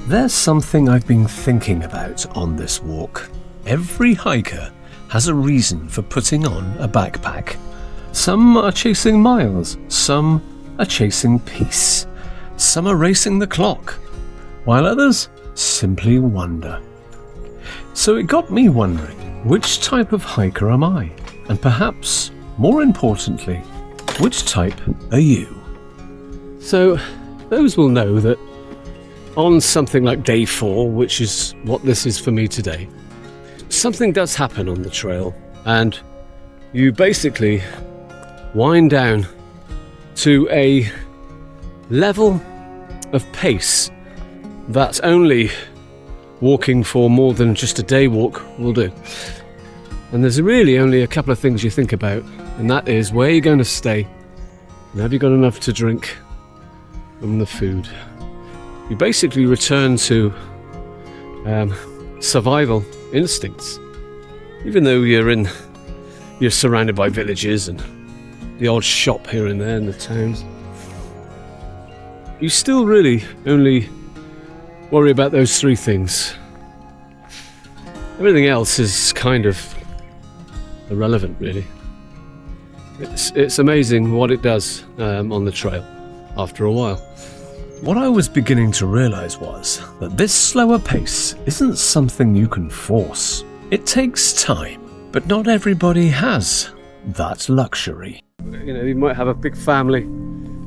There's something I've been thinking about on this walk. Every hiker has a reason for putting on a backpack. Some are chasing miles, some are chasing peace, some are racing the clock, while others simply wander. So it got me wondering, which type of hiker am I? And perhaps, more importantly, which type are you? So, those will know that on something like day 4, which is what this is for me today, something does happen on the trail, and you basically wind down to a level of pace that only walking for more than just a day walk will do. And there's really only a couple of things you think about, and that is where you're going to stay, and have you got enough to drink, and the food. You basically return to survival instincts, even though you're surrounded by villages and the odd shop here and there in the towns. You still really only worry about those 3 things. Everything else is kind of irrelevant, really. It's amazing what it does on the trail after a while. What I was beginning to realise was that this slower pace isn't something you can force. It takes time, but not everybody has that luxury. You know, you might have a big family,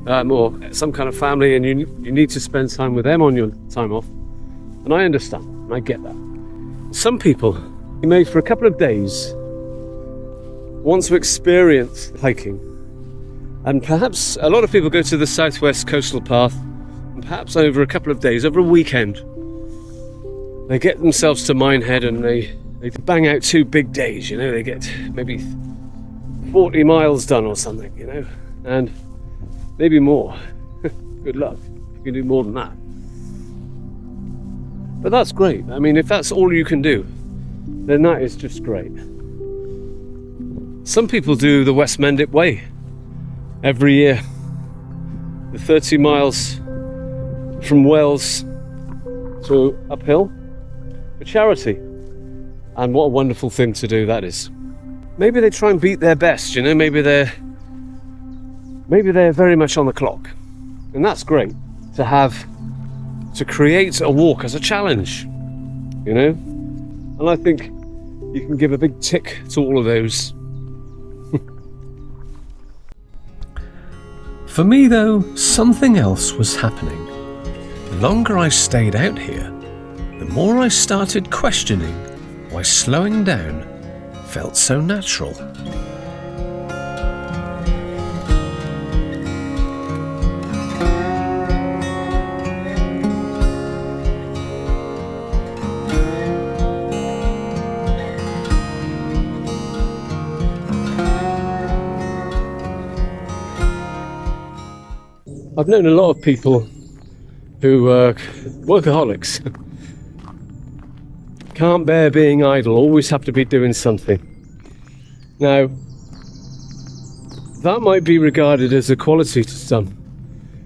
or some kind of family, and you need to spend time with them on your time off. And I understand, and I get that. Some people, you may for a couple of days want to experience hiking. And perhaps a lot of people go to the Southwest Coastal Path, and perhaps over a couple of days, over a weekend, they get themselves to Minehead and they bang out 2 big days, you know, they get maybe 40 miles done or something, you know, and maybe more. Good luck, you can do more than that. But that's great. I mean, if that's all you can do, then that is just great. Some people do the West Mendip Way every year, the 30 miles from Wales to uphill for charity. And what a wonderful thing to do that is. Maybe they try and beat their best, you know, maybe they're very much on the clock. And that's great to create a walk as a challenge, you know? And I think you can give a big tick to all of those. For me though, something else was happening. The longer I stayed out here, the more I started questioning why slowing down felt so natural. I've known a lot of people who are workaholics. Can't bear being idle, always have to be doing something. Now, that might be regarded as a quality to some,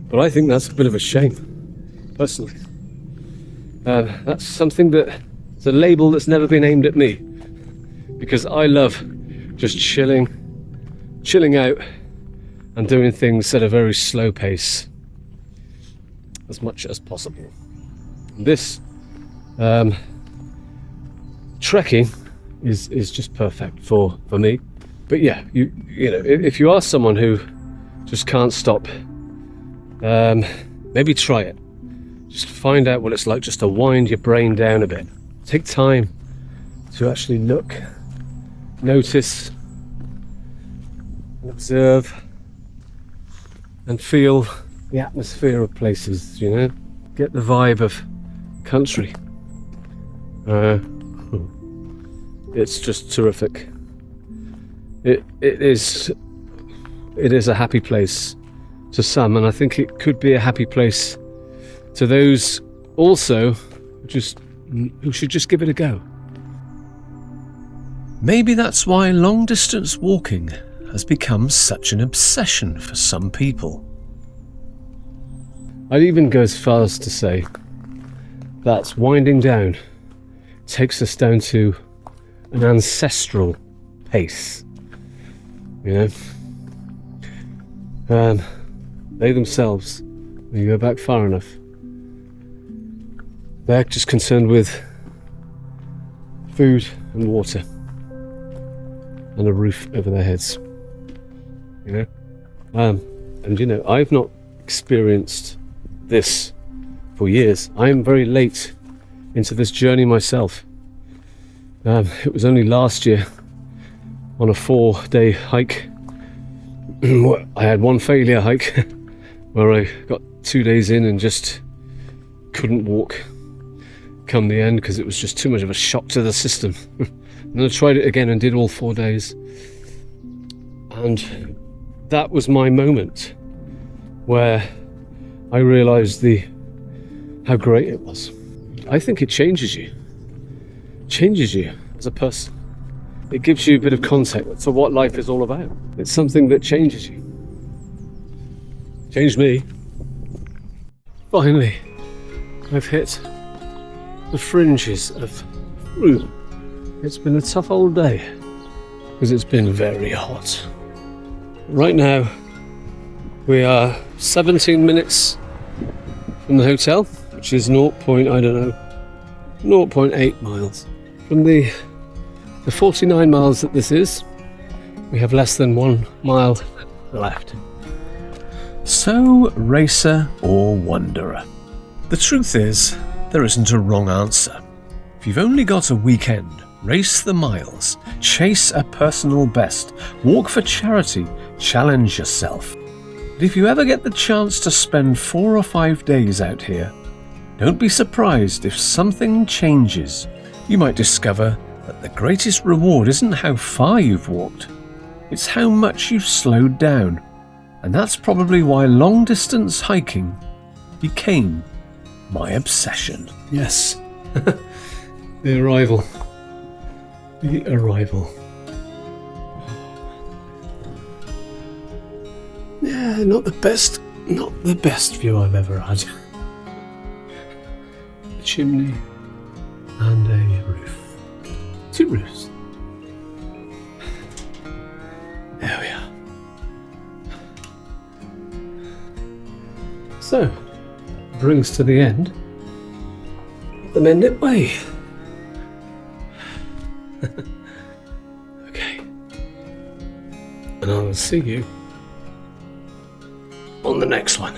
but I think that's a bit of a shame, personally. That's something it's a label that's never been aimed at me, because I love just chilling out and doing things at a very slow pace as much as possible. This trekking is just perfect for me. But yeah, you know, if you are someone who just can't stop, maybe try it. Just find out what it's like just to wind your brain down a bit. Take time to actually look, notice, and observe, and feel the atmosphere of places, you know? Get the vibe of country. It's just terrific. It is a happy place to some, and I think it could be a happy place to those also who should just give it a go. Maybe that's why long distance walking has become such an obsession for some people. I'd even go as far as to say that's winding down takes us down to an ancestral pace. You know, they themselves, when you go back far enough, they're just concerned with food and water and a roof over their heads. You know, and you know, I've not experienced this for years. I am very late into this journey myself. It was only last year on a 4-day hike. I had one failure hike where I got 2 days in and just couldn't walk come the end because it was just too much of a shock to the system. And then I tried it again and did all 4 days. And that was my moment where I realised how great it was. I think it changes you as a person. It gives you a bit of context to what life is all about. It's something that changes you. Changed me. Finally, I've hit the fringes of room. It's been a tough old day because it's been very hot. Right now, we are 17 minutes from the hotel, which is 0.8 miles. From the 49 miles that this is, we have less than 1 mile left. So, racer or wanderer? The truth is, there isn't a wrong answer. If you've only got a weekend, race the miles, chase a personal best, walk for charity, challenge yourself. But if you ever get the chance to spend 4 or 5 days out here, don't be surprised if something changes. You might discover that the greatest reward isn't how far you've walked, it's how much you've slowed down. And that's probably why long-distance hiking became my obsession. Yes, the arrival. The arrival. Yeah, not the best view I've ever had. A chimney and a roof. 2 roofs. There we are. So, brings to the end the Mendip way. Okay. And I will see you on the next one.